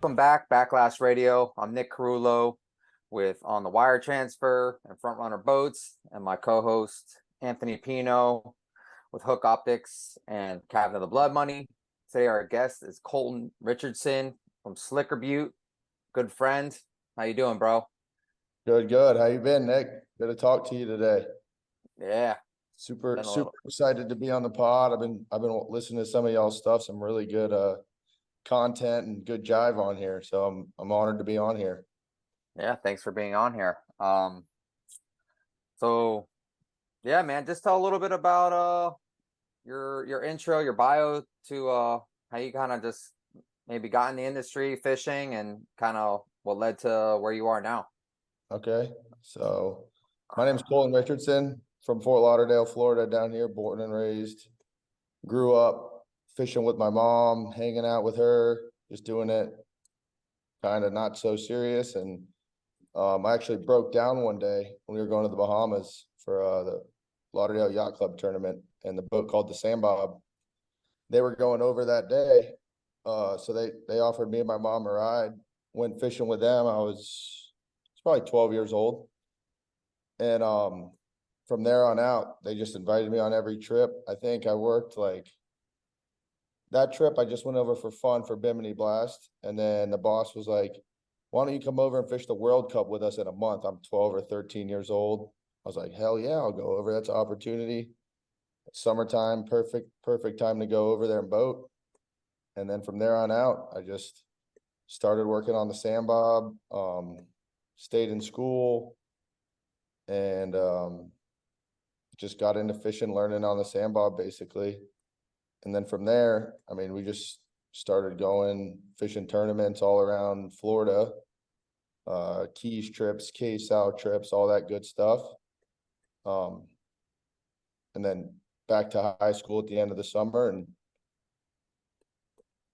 Welcome back, Backlash Radio. I'm Nick Carullo with On the Wire Transfer and Frontrunner Boats, and my co-host Anthony Pino with Hook Optics and Captain of the Blood Money. Today our guest is Colton Richardson from Slicker Beaut. Good friend. How you doing, bro? Good. How you been, Nick? Good to talk to you today. Yeah. Super excited to be on the pod. I've been listening to some of y'all's stuff, some really good content and good jive on here. So I'm honored to be on here. Yeah, thanks for being on here. So yeah, man, just tell a little bit about your intro, your bio to how you kind of just maybe got in the industry fishing and kind of what led to where you are now. Okay. So my name's Colton Richardson from Fort Lauderdale, Florida, down here, born and raised. Grew up fishing with my mom, hanging out with her, just doing it kind of not so serious. And I actually broke down one day when we were going to the Bahamas for the Lauderdale Yacht Club tournament, and the boat called the Sandbob. They were going over that day. So they offered me and my mom a ride, went fishing with them. I was probably 12 years old. And from there on out, they just invited me on every trip. I think I worked like that trip. I just went over for fun for Bimini Blast. And then the boss was like, why don't you come over and fish the World Cup with us in a month? I'm 12 or 13 years old. I was like, hell yeah, I'll go over. That's an opportunity. Summertime, perfect time to go over there and boat. And then from there on out, I just started working on the Sandbob, stayed in school, and just got into fishing, learning on the Sandbob basically. And then from there, I mean, we just started going fishing tournaments all around Florida, Keys trips, K-South trips, all that good stuff. And then back to high school at the end of the summer. And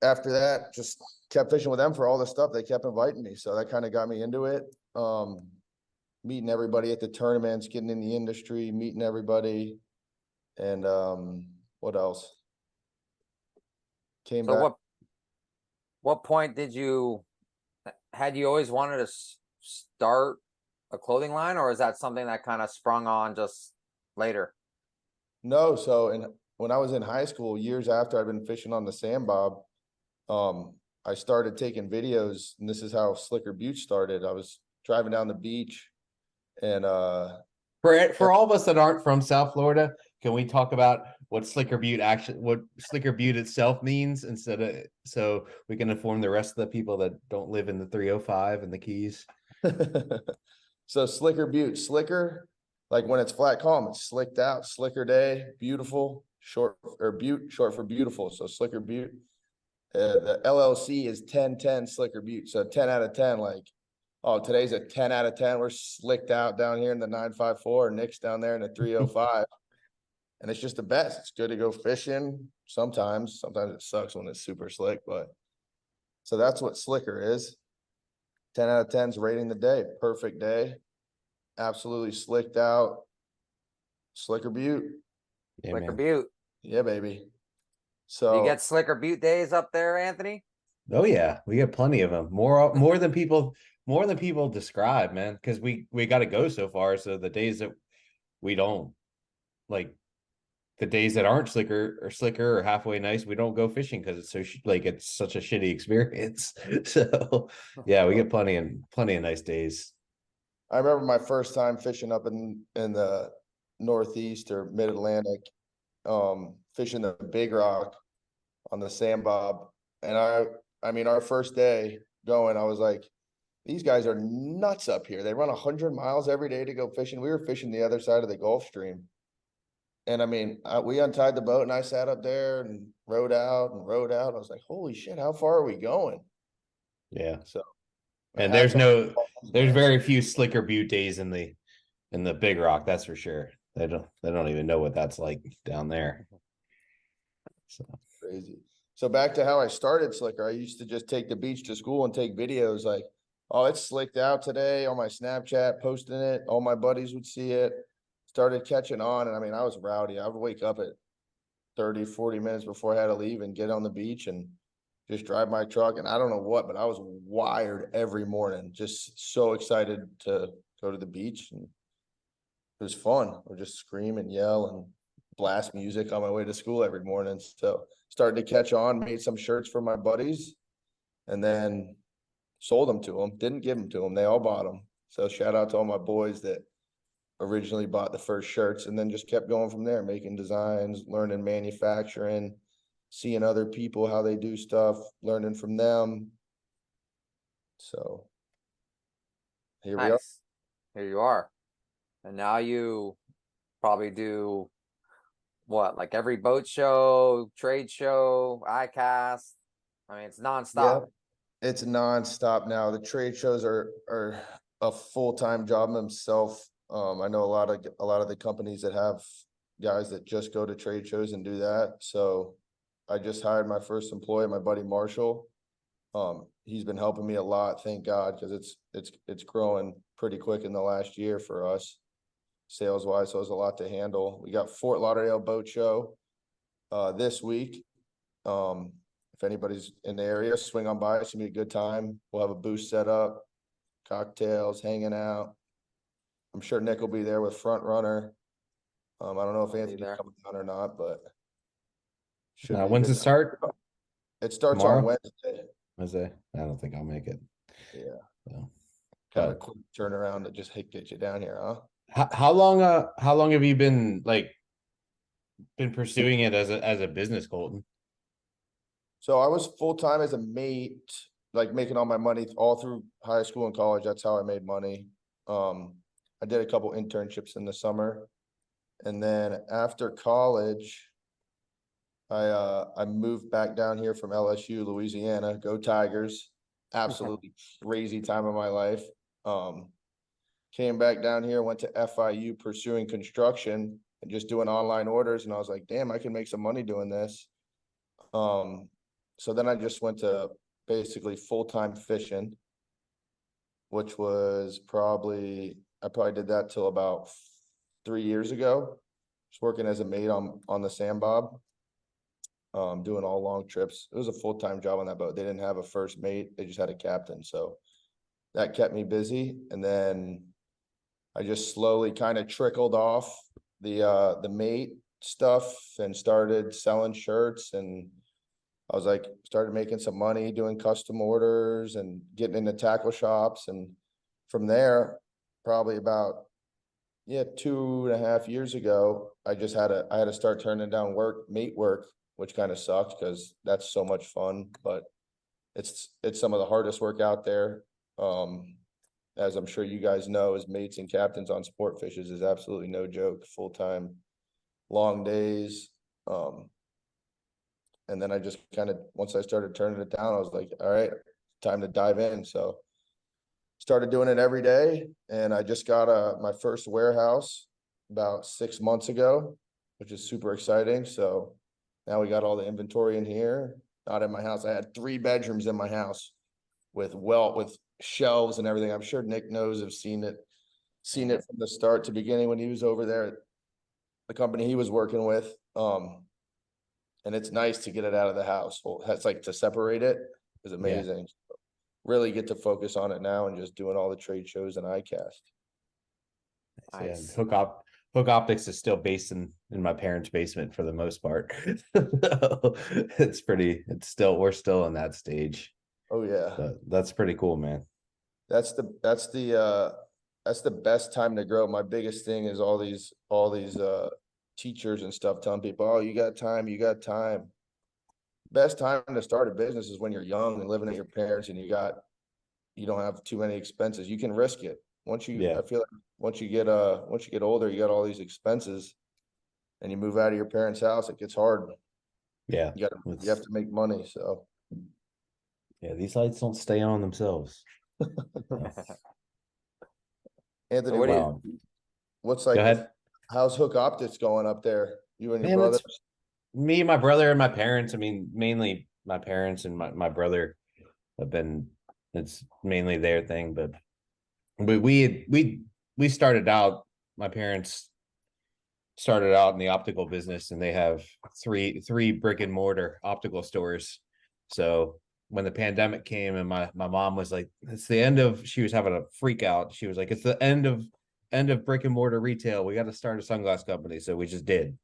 after that, just kept fishing with them for all the stuff. They kept inviting me. So that kind of got me into it. Meeting everybody at the tournaments, getting in the industry, meeting everybody. And what else? Came back. What point had you always wanted to start a clothing line, or is that something that kind of sprung on just later? No. So when I was in high school, years after I'd been fishing on the Sandbob, I started taking videos, and this is how Slicker Beaut started. I was driving down the beach, and for all of us that aren't from South Florida, can we talk about what Slicker Beaut itself means, so we can inform the rest of the people that don't live in the 305 and the Keys? So Slicker Beaut, slicker, like when it's flat calm, it's slicked out, slicker day, beautiful, short for beautiful. So Slicker Beaut. The LLC is 10-10 Slicker Beaut. So 10 out of 10, like, oh, today's a 10 out of 10. We're slicked out down here in the 954. Nick's down there in the 305. And it's just the best. It's good to go fishing. Sometimes it sucks when it's super slick, but so that's what slicker is. 10 out of 10 is rating the day. Perfect day. Absolutely slicked out. Slicker Beaut. Yeah, Slicker man. Beaut. Yeah, baby. So you get Slicker Beaut days up there, Anthony? Oh yeah, we get plenty of them. More than people describe, man. Because we got to go so far. So the days that we don't, like the days that aren't slicker or halfway nice, we don't go fishing because it's so it's such a shitty experience. So yeah, we get plenty of nice days. I remember my first time fishing up in the Northeast or Mid-Atlantic, fishing the Big Rock on the Sandbob. And I mean, our first day going, I was like, these guys are nuts up here. They run 100 miles every day to go fishing. We were fishing the other side of the Gulf Stream. And I mean, we untied the boat and I sat up there and rode out. I was like, holy shit, how far are we going? Yeah. So, and there's very few Slicker Beaut days in the Big Rock, that's for sure. They don't even know what that's like down there. So crazy. So back to how I started Slicker. I used to just take the beach to school and take videos like, oh, it's slicked out today on my Snapchat, posting it. All my buddies would see it. Started catching on. And I mean, I was rowdy. I would wake up at 30, 40 minutes before I had to leave and get on the beach and just drive my truck, and I don't know what, but I was wired every morning, just so excited to go to the beach, and it was fun. Or just scream and yell and blast music on my way to school every morning. So started to catch on, made some shirts for my buddies, and then sold them to them. Didn't give them to them. They all bought them. So shout out to all my boys that originally bought the first shirts, and then just kept going from there, making designs, learning manufacturing, seeing other people, how they do stuff, learning from them. So here we are. Nice. Here you are. And now you probably do what, like every boat show, trade show, ICAST. I mean, it's nonstop. Yeah, it's nonstop now. The trade shows are a full-time job themselves. I know a lot of the companies that have guys that just go to trade shows and do that. So I just hired my first employee, my buddy Marshall. He's been helping me a lot, thank God, because it's growing pretty quick in the last year for us, sales wise. So it's a lot to handle. We got Fort Lauderdale Boat Show this week. If anybody's in the area, swing on by. It's gonna be a good time. We'll have a booth set up, cocktails, hanging out. I'm sure Nick will be there with Front Runner. I don't know if Anthony's coming down or not, but when's it start? It starts Tomorrow? on Wednesday. Wednesday? I don't think I'll make it. Yeah. So, Kind of a quick turnaround to just get you down here, huh? how long have you been pursuing it as a business, Colton? So I was full-time as a mate, like making all my money all through high school and college. That's how I made money. I did a couple internships in the summer. And then after college, I moved back down here from LSU, Louisiana. Go Tigers. Absolutely crazy time of my life. Came back down here, went to FIU pursuing construction and just doing online orders. And I was like, damn, I can make some money doing this. So then I just went to basically full-time fishing, which was I probably did that till about 3 years ago. Just working as a mate on the Sandbob, doing all long trips. It was a full-time job on that boat. They didn't have a first mate. They just had a captain. So that kept me busy. And then I just slowly kind of trickled off the mate stuff and started selling shirts, and I was like, started making some money doing custom orders and getting into tackle shops. And from there, probably about 2.5 years ago, I had to start turning down mate work, which kind of sucked because that's so much fun, but it's some of the hardest work out there. As I'm sure you guys know, as mates and captains on Sportfishing is absolutely no joke. Full-time, long days. And then I just once I started turning it down, I was like, all right, time to dive in. So started doing it every day. And I just got my first warehouse about 6 months ago, which is super exciting. So now we got all the inventory in here, not in my house. I had 3 bedrooms in my house with shelves and everything. I'm sure Nick knows, have seen it from the start to beginning when he was over there at the company he was working with. And it's nice to get it out of the house. It's like to separate it is amazing. Yeah. So really get to focus on it now and just doing all the trade shows and ICAST. Nice. Yeah, Hook Optics is still based in my parents' basement for the most part. We're still in that stage. Oh yeah. So that's pretty cool, man. That's the best time to grow. My biggest thing is all these teachers and stuff telling people, oh, you got time. Best time to start a business is when you're young and living at your parents and you don't have too many expenses. You can risk it. I feel like once you get older, you got all these expenses and you move out of your parents' house, it gets hard. Yeah. You have to make money. So yeah, these lights don't stay on themselves. Anthony, what's Go ahead. How's Hook Optics going up there? You and your brothers? Me, my brother, and my parents. I mean, mainly my parents and my brother have been. It's mainly their thing, but we started out. My parents started out in the optical business, and they have three brick and mortar optical stores. So when the pandemic came and my mom was like, it's the end of, she was having a freak out. She was like, it's the end of brick and mortar retail. We got to start a sunglass company. So we just did.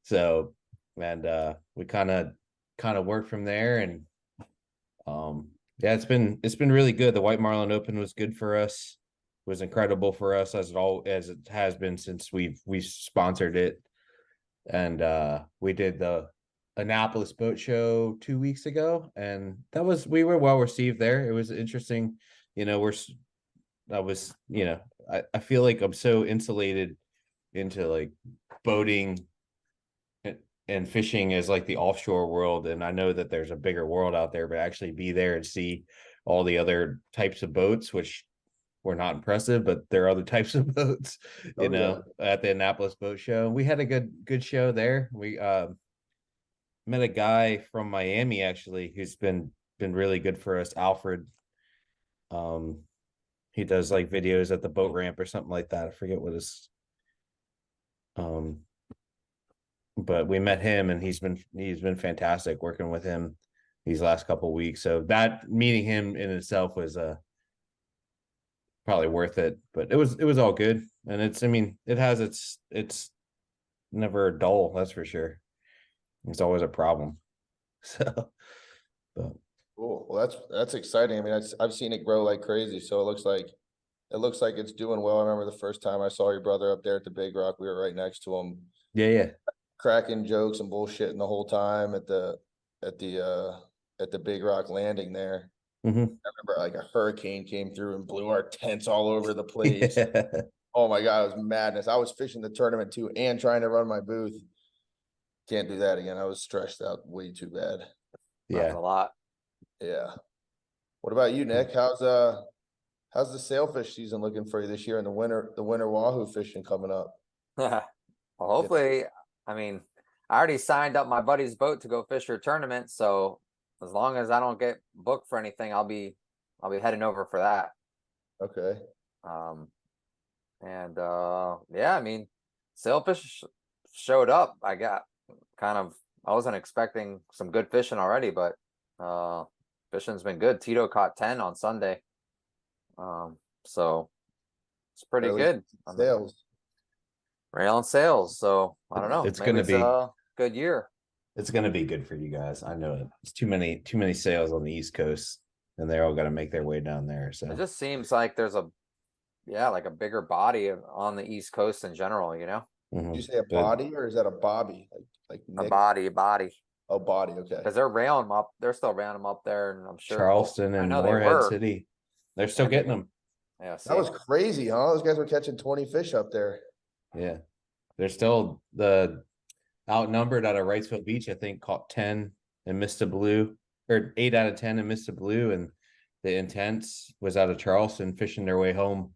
So, and we kind of worked from there. And yeah, it's been really good. The White Marlin Open was good for us. It was incredible for us as it has been since we sponsored it. And we did the Annapolis boat show 2 weeks ago, and we were well received there. It was interesting. I feel like I'm so insulated into like boating and fishing as like the offshore world, and I know that there's a bigger world out there, but actually be there and see all the other types of boats, which were not impressive, but there are other types of boats, at the Annapolis boat show. We had a good show there. We met a guy from Miami actually who's been really good for us, Alfred. He does like videos at the boat ramp or something like that. I forget what his but we met him, and he's been fantastic working with him these last couple of weeks. So that meeting him in itself was probably worth it, but it was all good. And it's never dull, that's for sure. It's always a problem. So, but Cool. Well, that's exciting. I mean, I've seen it grow like crazy. So it looks like it's doing well. I remember the first time I saw your brother up there at the Big Rock, we were right next to him, yeah. cracking jokes and bullshitting the whole time at the Big Rock landing there. Mm-hmm. I remember like a hurricane came through and blew our tents all over the place. Yeah. Oh my God, it was madness. I was fishing the tournament too and trying to run my booth. Can't do that again. I was stressed out way too bad. Yeah. A lot. Yeah. What about you, Nick? How's the sailfish season looking for you this year, and the winter wahoo fishing coming up? Well, hopefully, I mean, I already signed up my buddy's boat to go fish your tournament, so as long as I don't get booked for anything, I'll be heading over for that. Okay. Yeah, I mean, sailfish showed up. I wasn't expecting some good fishing already, but fishing's been good. Tito caught 10 on Sunday. So it's pretty good. Sales. Rail and sales. So I don't know. It's Maybe gonna be a good year. It's gonna be good for you guys. I know it. It's too many sales on the East Coast, and they're all gonna make their way down there. So It just seems like there's a bigger body on the East Coast in general, Mhm. Did you say a body, or is that a bobby? Like A Nick? body. Oh, body. Okay. Because they're railing them up. They're still railing them up there, and I'm sure Charleston I and know they Morehead were. City, they're still And getting them. Yeah, That was crazy, huh? Those guys were catching 20 fish up there. Yeah, they're still the outnumbered out of Wrightsville Beach. I think caught 10 and missed a blue, or 8 out of 10 and missed a blue. And the Intense was out of Charleston fishing their way home,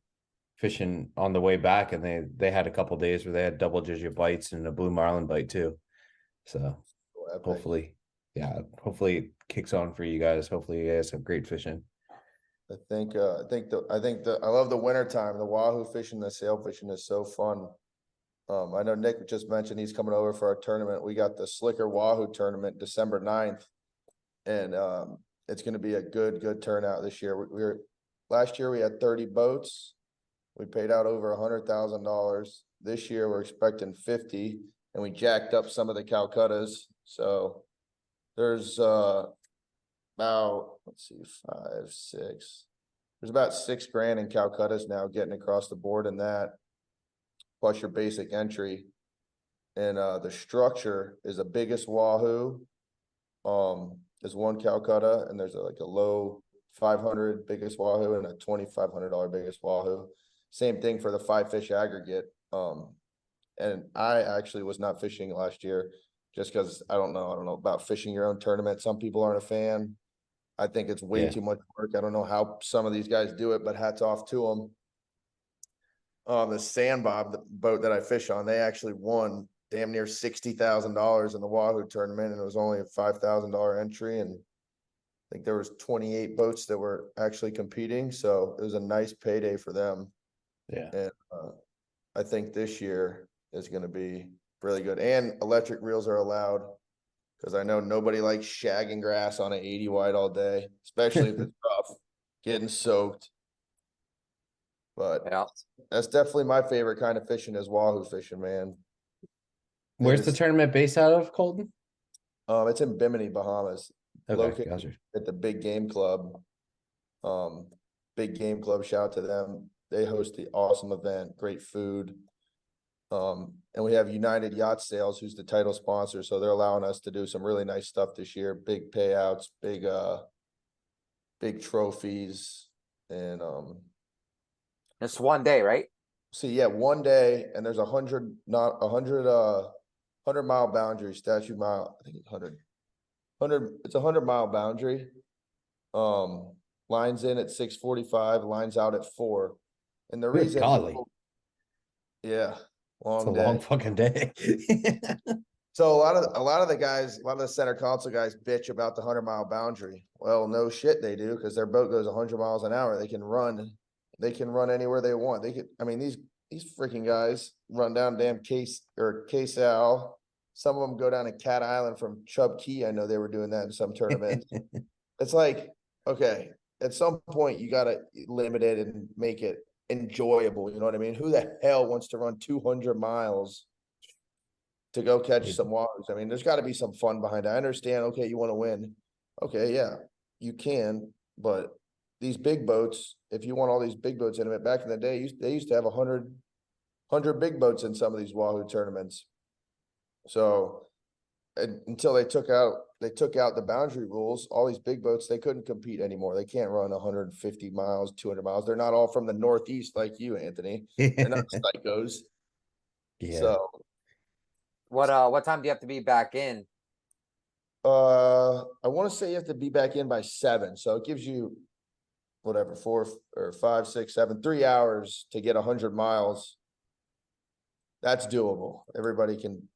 fishing on the way back, and they had a couple days where they had double-digit bites and a blue marlin bite too. So hopefully it kicks on for you guys. Hopefully you guys have great fishing. I think I love the winter time. The wahoo fishing, the sail fishing is so fun. I know Nick just mentioned he's coming over for our tournament. We got the Slicker Wahoo tournament December 9th, and it's going to be a good turnout this year. Last year we had 30 boats. We paid out over $100,000. This year we're expecting 50, and we jacked up some of the Calcuttas. So there's about, let's see, 5, 6. There's about $6,000 in Calcuttas now getting across the board in that, plus your basic entry. And the structure is the biggest wahoo. Is one Calcutta, and there's like a low 500 biggest wahoo and a $2,500 biggest wahoo. Same thing for the 5 fish aggregate. And I actually was not fishing last year just because I don't know about fishing your own tournament. Some people aren't a fan. I think it's way too much work. I don't know how some of these guys do it, but hats off to them. The Sandbob, the boat that I fish on, they actually won damn near $60,000 in the Wahoo tournament, and it was only a $5,000 entry. And I think there was 28 boats that were actually competing, so it was a nice payday for them. Yeah, and I think this year is going to be really good. And electric reels are allowed Because I know nobody likes shagging grass on an 80 wide all day, especially if it's rough, getting soaked. But Yeah. that's definitely my favorite kind of fishing is wahoo fishing, man. Where's the tournament based out of, Colton? It's in Bimini, Bahamas, Okay, located gotcha. at the Big Game Club. Big Game Club, shout out to them. They host the awesome event, great food. And we have United Yacht Sales, who's the title sponsor, so they're allowing us to do some really nice stuff this year. Big payouts, big trophies, and It's one day, right? yeah, one day, and there's 100 mile boundary, statute mile, I think it's 100, it's a 100-mile boundary. Lines in at 6:45, lines out at 4. And the Good reason, golly. yeah, It's long a day. long fucking day. So a lot of the center console guys bitch about the 100-mile boundary. Well, no shit they do, because their boat goes 100 miles an hour. They can run anywhere they want. These freaking guys run down damn Case-Al. Some of them go down to Cat Island from Chub Key. I know they were doing that in some tournaments. It's like, okay, at some point you gotta limit it and make it enjoyable. You know what I mean? Who the hell wants to run 200 miles to go catch some wahoos? I mean, there's got to be some fun behind it. I understand. Okay, you want to win. Okay, yeah, you can. But these big boats, if you want all these big boats in it, back in the day, they used to have 100 big boats in some of these wahoo tournaments. So until they took out the boundary rules, all these big boats, they couldn't compete anymore. They can't run 150 miles, 200 miles. They're not all from the Northeast like you, Anthony. They're not psychos. Yeah. So What time do you have to be back in? I want to say you have to be back in by 7. So it gives you whatever, 4 or 5, 6, 7, 3 hours to get 100 miles. That's doable. Everybody can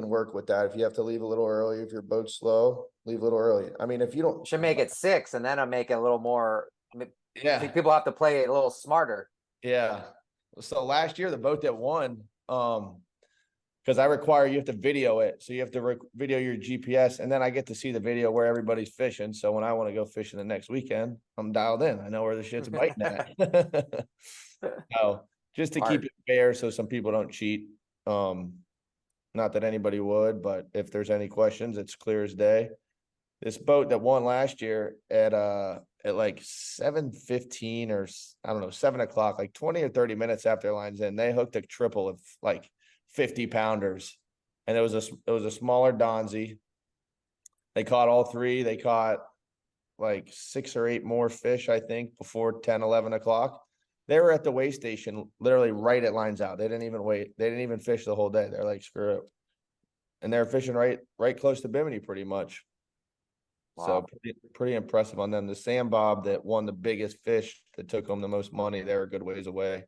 work with that. If you have to leave a little early, if your boat's slow, leave a little early. I mean, if you don't, Should make it 6, and then I'll make it a little more. I yeah, think people have to play it a little smarter. yeah. So last year, the boat that won, because I require you have to video it. So you have to video your GPS, and then I get to see the video where everybody's fishing. So when I want to go fishing the next weekend, I'm dialed in. I know where the shit's biting at. So just to keep it fair, so some people don't cheat. Not that anybody would, but if there's any questions, it's clear as day. This boat that won last year at like 7:15 or I don't know, 7 o'clock, like 20 or 30 minutes after lines in, they hooked a triple of like 50 pounders, and it was a smaller Donzi. They caught all 3. They caught like 6 or 8 more fish, I think, before 10, 11 o'clock. They were at the weigh station, literally right at lines out. They didn't even wait. They didn't even fish the whole day. They're like, screw it. And they're fishing right close to Bimini pretty much. Wow. So pretty impressive on them. The Sam Bob that won the biggest fish that took them the most money, they were a good ways away.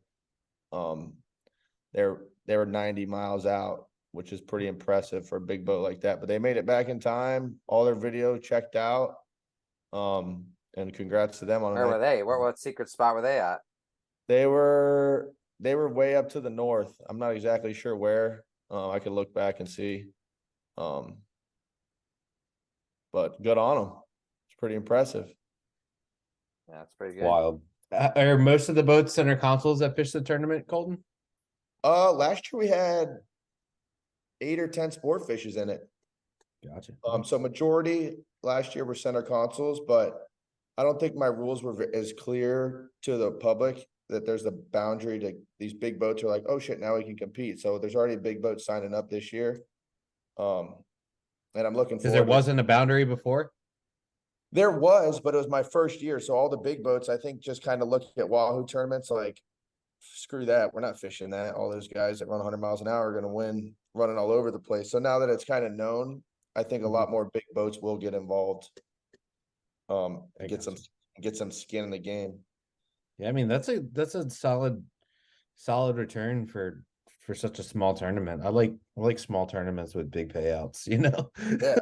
They were 90 miles out, which is pretty impressive for a big boat like that. But they made it back in time. All their video checked out. And congrats to them on it. Where were they? What secret spot were they at? They were way up to the north. I'm not exactly sure where. I could look back and see. But good on them. It's pretty impressive. Yeah, it's pretty good. Wild. Are most of the boats center consoles that fish the tournament, Colton? Last year we had 8 or 10 sport fishes in it. Gotcha. So majority last year were center consoles, but I don't think my rules were as clear to the public that there's a boundary to these big boats are like, oh shit, now we can compete. So there's already big boats signing up this year. And I'm looking because there wasn't a boundary before. There was, but it was my first year. So all the big boats, I think, just kind of look at wahoo tournaments like, screw that. We're not fishing that. All those guys that run 100 miles an hour are going to win running all over the place. So now that it's kind of known, I think a lot more big boats will get involved. Get some skin in the game. Yeah, I mean that's a solid return for such a small tournament. I like small tournaments with big payouts, you know. Yeah.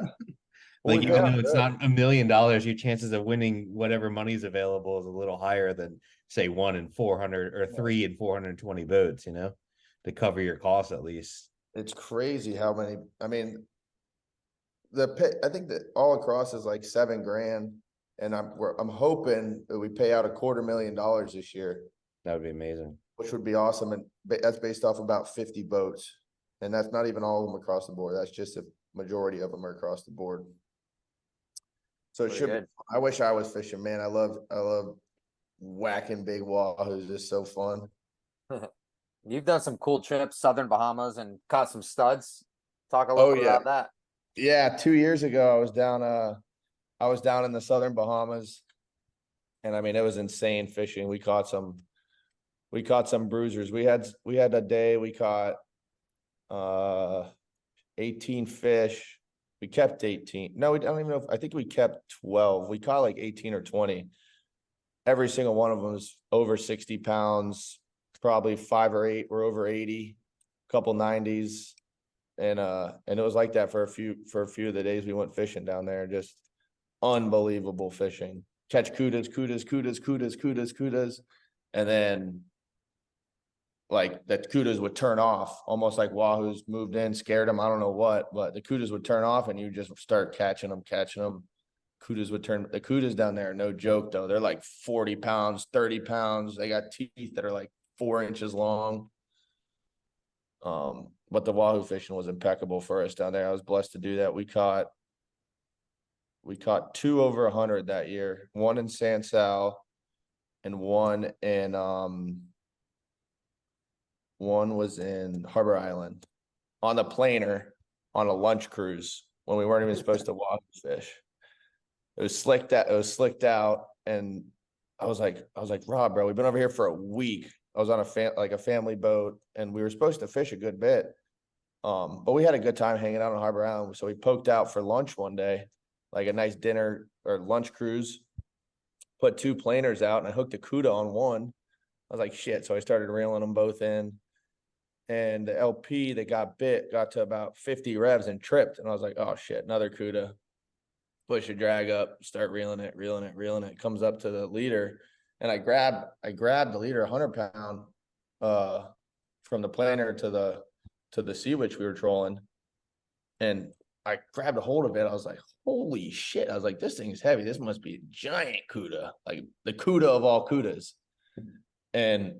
Like even though it's not $1 million, your chances of winning whatever money's available is a little higher than say 1 in 400 or 3 in 420 boats, you know, to cover your costs at least. It's crazy how many. I mean, I think that all across is like $7,000, and I'm hoping that we pay out $250,000 this year, That would be amazing. which would be awesome. And that's based off about 50 boats, and that's not even all of them across the board. That's just a majority of them are across the board. So it Pretty should. good. I wish I was fishing, man. I love whacking big wahoos. It's so fun. You've done some cool trips, Southern Bahamas, and caught some studs. Talk a little bit about that. Yeah, 2 years ago I was down in the Southern Bahamas, and I mean it was insane fishing. We caught some bruisers. We had a day we caught 18 fish. We kept 18. No, I don't even know I think we kept 12. We caught like 18 or 20. Every single one of them was over 60 pounds. Probably 5 or 8 were over 80, a couple 90s. And it was like that for a few of the days we went fishing down there. Just unbelievable fishing. Catch kudas. And then like the kudas would turn off, almost like wahoos moved in, scared them. I don't know what, but the kudas would turn off and you just start catching them. Kudas would turn. The kudas down there, no joke though. They're like 40 pounds, 30 pounds. They got teeth that are like 4 inches long. But the wahoo fishing was impeccable for us down there. I was blessed to do that. We caught 2 over 100 that year, one in San Sal and one was in Harbor Island on the planer on a lunch cruise when we weren't even supposed to wahoo fish. It was slicked out, and I was like, Rob, bro, we've been over here for a week. I was on a family boat, and we were supposed to fish a good bit. But we had a good time hanging out on Harbor Island. So we poked out for lunch one day, like a nice dinner or lunch cruise, put 2 planers out, and I hooked a cuda on one. I was like, shit. So I started reeling them both in, and the LP that got bit got to about 50 revs and tripped. And I was like, oh shit, another cuda. Push a drag up, start reeling it, comes up to the leader. And I grabbed the leader 100-pound from the planer to the sea witch we were trolling. And I grabbed a hold of it. I was like, holy shit. I was like, this thing's heavy. This must be a giant cuda, like the cuda of all cudas. And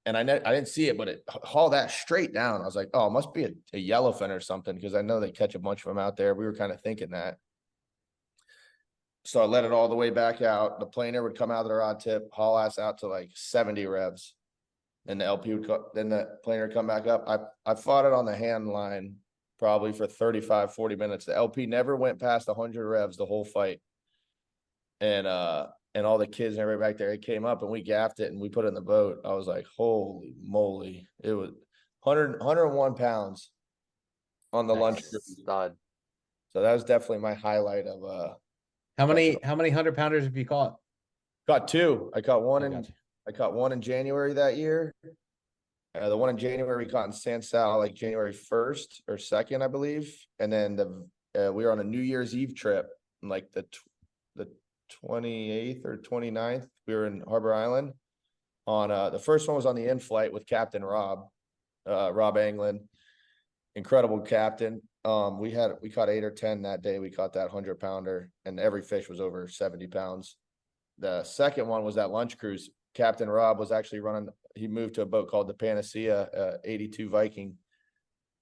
I didn't see it, but it hauled that straight down. I was like, oh, it must be a yellowfin or something, because I know they catch a bunch of them out there. We were kind of thinking that. So I let it all the way back out. The planer would come out of the rod tip, haul ass out to like 70 revs. Then the LP would then the planer would come back up. I fought it on the hand line probably for 35, 40 minutes. The LP never went past 100 revs the whole fight. And all the kids and everybody back there, it came up and we gaffed it and we put it in the boat. I was like, holy moly. It was 101 pounds on the lunch cruise. Stud. So that was definitely my highlight of How many 100-pounders have you caught? Got 2. I caught one I I caught one in January that year. The one in January we caught in San Sal like January 1st or 2nd, I believe. And then we were on a New Year's Eve trip, like the 28th or 29th. We were in Harbor Island. On the first one was on the in-flight with Captain Rob Anglin. Incredible captain. We caught 8 or 10 that day. We caught that 100-pounder, and every fish was over 70 pounds. The second one was that lunch cruise. Captain Rob was actually running. He moved to a boat called the Panacea 82 Viking,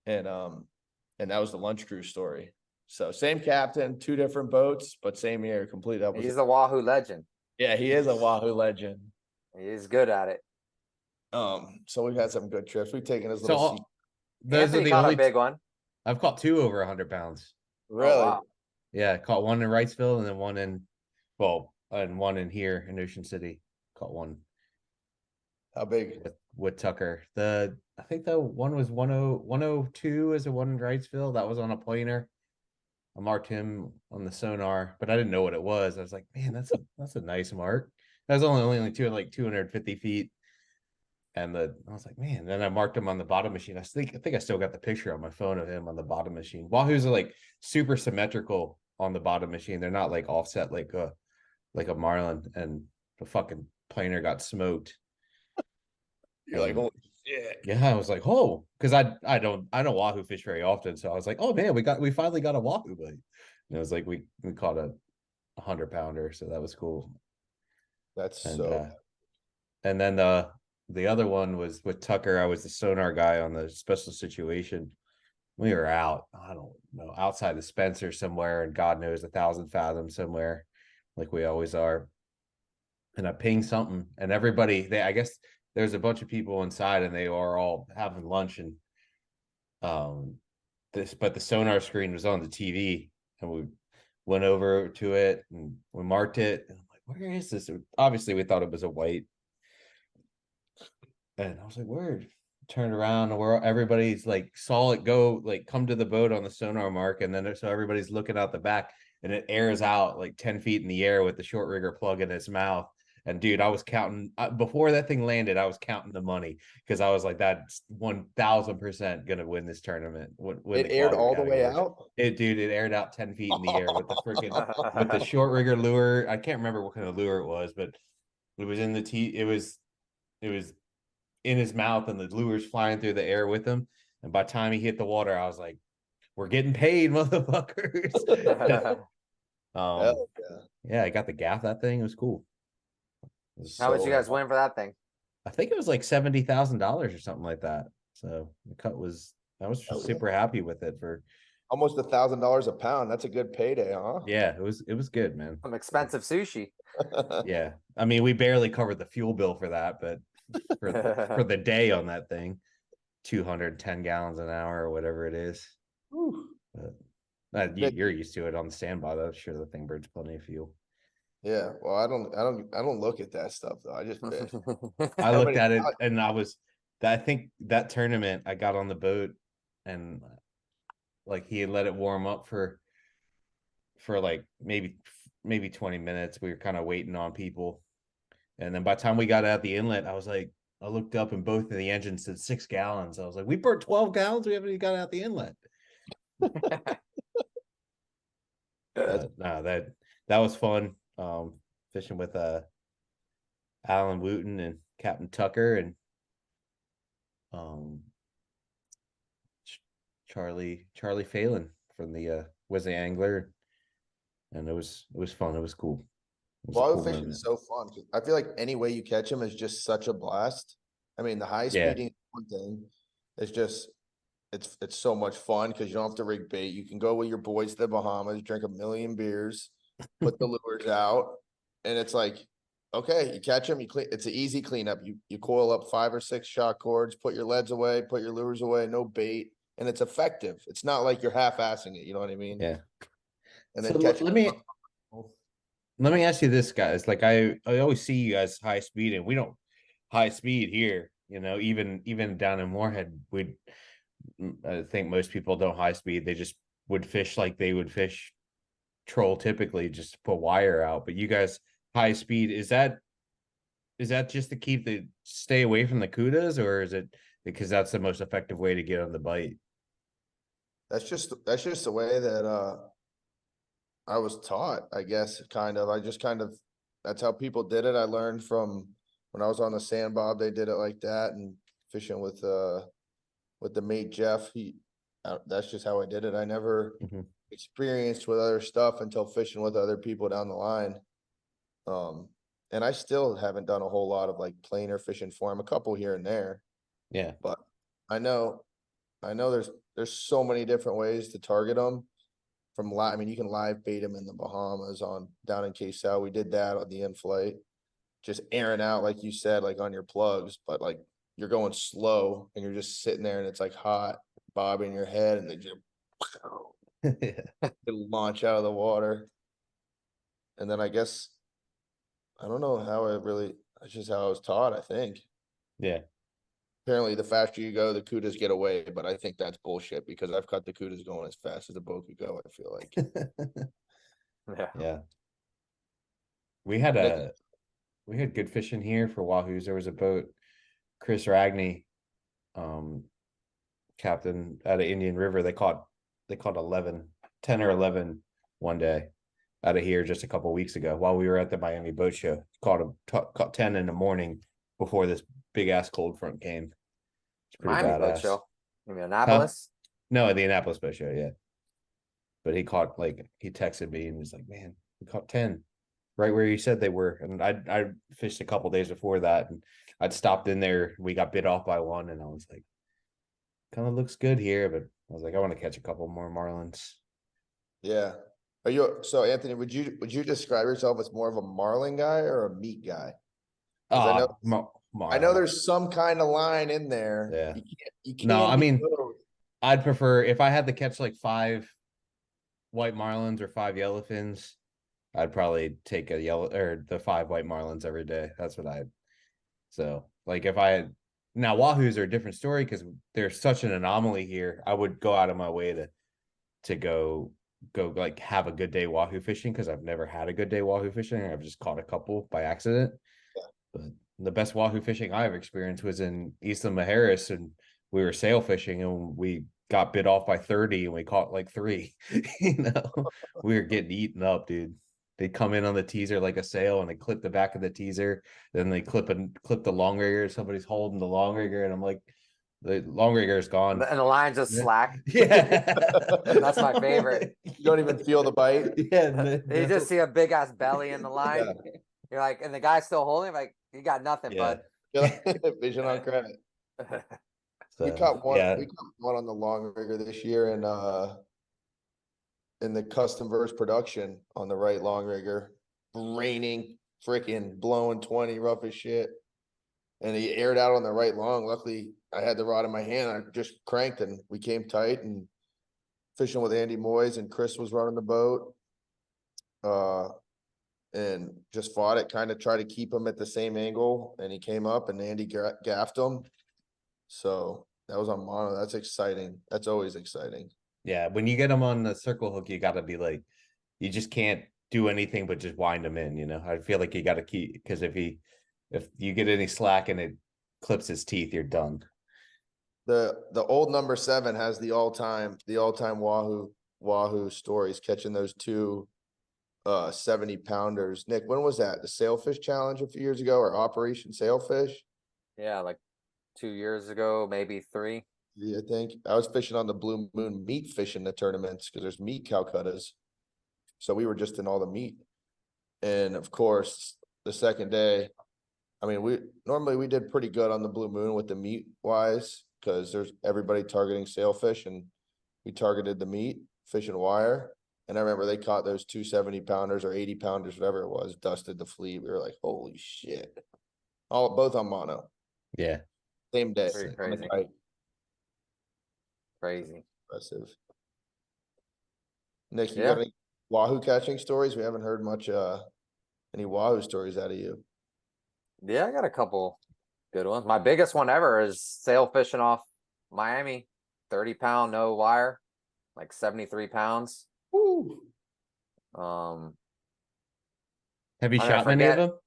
and that was the lunch cruise story. So same captain, 2 different boats, but same year, complete. He's a wahoo legend. Yeah, he is a wahoo legend. He is good at it. So we've had some good trips. We've taken his So little. those Anthony are the caught only a big one. I've caught 2 over 100 pounds. Really? Oh, wow. Yeah, caught one in Wrightsville and then one in here in Ocean City. Caught one. How big? With Tucker. I think the one was 102 is the one in Wrightsville. That was on a planer. I marked him on the sonar, but I didn't know what it was. I was like, man, that's a nice mark. That was only 250 feet. And I was like, man, then I marked him on the bottom machine. I think I still got the picture on my phone of him on the bottom machine. Wahoos are like super symmetrical on the bottom machine. They're not like offset like a marlin, and the fucking planer got smoked. You're like, holy Yeah, I was like, oh, because I don't wahoo fish very often, so I was like, oh man, we finally got a wahoo bite. And it was like we caught a 100-pounder, so that was cool. That's And so. and then the other one was with Tucker. I was the sonar guy on the special situation. We were out, I don't know, outside of Spencer somewhere, and God knows 1,000 fathoms somewhere, like we always are. And I pinged something, and everybody, I guess there's a bunch of people inside, and they are all having lunch, and but the sonar screen was on the TV, and we went over to it and we marked it, and I'm like, where is this? Obviously we thought it was a white, and I was like, where? Turned around, and everybody's like saw it go, like come to the boat on the sonar mark, and then so everybody's looking out the back, and it airs out like 10 feet in the air with the short rigger plug in its mouth. And dude, I was counting before that thing landed. I was counting the money, because I was like, that's 1,000% gonna win this tournament. Win It the aired quality all the way category. out. Dude, it aired out 10 feet in the air with the freaking with the short rigger lure. I can't remember what kind of lure it was, but it was in the it was in his mouth, and the lure's flying through the air with him. And by the time he hit the water, I was like, we're getting paid, motherfuckers. Hell Yeah, I got the gaff that thing. It was cool. How much you guys win for that thing? I think it was like $70,000 or something like that. So the cut was, I was super happy with it for almost $1,000 a pound. That's a good payday, huh? yeah, it was good, man. Some expensive sushi. Yeah. I mean, we barely covered the fuel bill for that, but for the day on that thing, 210 gallons an hour or whatever it is. But, you're used to it on the standby, though. Sure, the thing burns plenty of fuel. Yeah, well, I don't look at that stuff though. I just fish. I looked at it, and I think that tournament I got on the boat, and like he had let it warm up for like maybe 20 minutes. We were kind of waiting on people, and then by the time we got out the inlet, I was like, I looked up, and both of the engines said 6 gallons. I was like, we burnt 12 gallons. We haven't even got out the inlet. No, that was fun. Fishing with Alan Wooten and Captain Tucker and Charlie Phelan from the was the angler, and it was fun. It was cool. Wahoo fishing is so fun. I feel like any way you catch them is just such a blast. I mean, the high speeding one thing. It's just it's so much fun because you don't have to rig bait. You can go with your boys to the Bahamas, drink a million beers, put the lures out, and it's like, okay, you catch them, you clean. It's an easy cleanup. You coil up 5 or 6 shock cords, put your leads away, put your lures away, no bait, and it's effective. It's not like you're half-assing it. You know what I mean? Yeah. And so then catch. Let me ask you this, guys. Like I always see you guys high speed, and we don't high speed here. You know, even down in Moorhead, I think most people don't high speed. They just would fish like they would fish troll typically, just to put wire out. But you guys high speed, is that just to stay away from the cudas, or is it because that's the most effective way to get on the bite? That's just the way that I was taught, I guess, that's how people did it. I learned from when I was on the sand bob, they did it like that, and fishing with the mate Jeff, that's just how I did it. I never experienced with other stuff until fishing with other people down the line. And I still haven't done a whole lot of like planer fishing for him, a couple here and there. Yeah. But I know there's so many different ways to target them. I mean, you can live bait them in the Bahamas down in Case-Sal. We did that on the in-flight, just airing out, like you said, like on your plugs, but like you're going slow and you're just sitting there and it's like hot, bobbing your head, and they just they launch out of the water. And then I guess, I don't know how that's just how I was taught, I think. Yeah. Apparently, the faster you go, the cudas get away, but I think that's bullshit because I've cut the cudas going as fast as the boat could go, I feel like. Yeah. We had good fishing here for wahoos. There was a boat, Chris Ragney, captain out of Indian River. They caught 10 or 11 one day out of here just a couple of weeks ago while we were at the Miami boat show. Caught 10 in the morning before this big ass cold front came. It's pretty Miami Boat badass. Show. You mean Annapolis? No, the Annapolis Boat Show, yeah. But he caught, like, he texted me and was like, man, we caught 10 right where you said they were. And I fished a couple days before that, and I'd stopped in there. We got bit off by one, and I was like, kind of looks good here, but I was like, I want to catch a couple more marlins. Yeah. So Anthony, would you describe yourself as more of a marlin guy or a meat guy? 'Cause I know there's some kind of line in there. Yeah. You can't No, I do mean, both. I'd prefer, if I had to catch like 5 white marlins or 5 yellowfins, I'd probably take a yellow or the 5 white marlins every day. That's what so like if I had, now wahoos are a different story because there's such an anomaly here. I would go out of my way to go like have a good day wahoo fishing, because I've never had a good day wahoo fishing. I've just caught a couple by accident. But the best wahoo fishing I've experienced was in East of Maharis, and we were sail fishing and we got bit off by 30 and we caught like 3. We were getting eaten up, dude. They come in on the teaser like a sail and they clip the back of the teaser, then they clip the long rigger. Somebody's holding the long rigger, and I'm like, the long rigger is gone. And the line's just slack. Yeah. That's my favorite. You don't even feel the bite. Yeah. You just see a big ass belly in the line. Yeah. You're like, and the guy's still holding, like, you got nothing, Yeah. Vision on credit. bud. We caught one. Yeah. We caught one on the long rigger this year in the custom verse production on the right long rigger. Raining, freaking blowing 20, rough as shit. And he aired out on the right long. Luckily, I had the rod in my hand. I just cranked and we came tight and fishing with Andy Moyes, and Chris was running the boat. And just fought it, kind of tried to keep him at the same angle, and he came up and Andy gaffed him. So that was on mono. That's exciting. That's always exciting. Yeah, when you get them on the circle hook, you got to be like, you just can't do anything but just wind them in. I feel like you got to keep, because if you get any slack and it clips his teeth, you're done. The old number 7 has the all-time wahoo stories, catching those 2 70-pounders. Nick, when was that? The Sailfish Challenge a few years ago, or Operation Sailfish? Yeah, like 2 years ago, maybe 3. Yeah, I think I was fishing on the Blue Moon meat fishing the tournaments because there's meat Calcuttas. So we were just in all the meat. And of course, the second day, I mean, we did pretty good on the Blue Moon with the meat wise, because there's everybody targeting sailfish, and we targeted the meat, fish and wire. And I remember they caught those 2 70-pounders or 80-pounders, whatever it was, dusted the fleet. We were like, holy shit. Both on mono. Yeah. Same day. Pretty crazy. Crazy. Impressive. Nick, you Yeah. got any wahoo catching stories? We haven't heard much any wahoo stories out of you. Yeah, I got a couple good ones. My biggest one ever is sail fishing off Miami, 30-pound, no wire, like 73 pounds. Woo. Have you I'll shot never many of forget. them?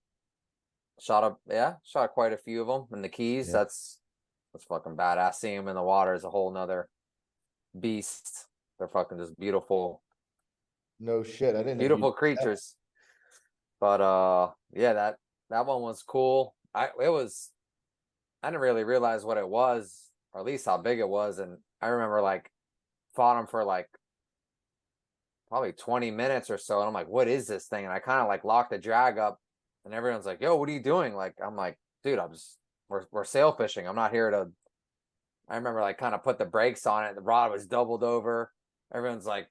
Shot quite a few of them in the Keys. Yeah. That's fucking badass. Seeing them in the water is a whole nother beast. They're fucking just beautiful, No shit. I didn't know beautiful creatures. But yeah, that one was cool. I didn't really realize what it was, or at least how big it was. And I remember like fought him for like probably 20 minutes or so. And I'm like, what is this thing? And I kind of like locked the drag up, and everyone's like, yo, what are you doing? Like, I'm like, dude, we're sail fishing. I'm not here to. I remember like kind of put the brakes on it. The rod was doubled over. Everyone's like,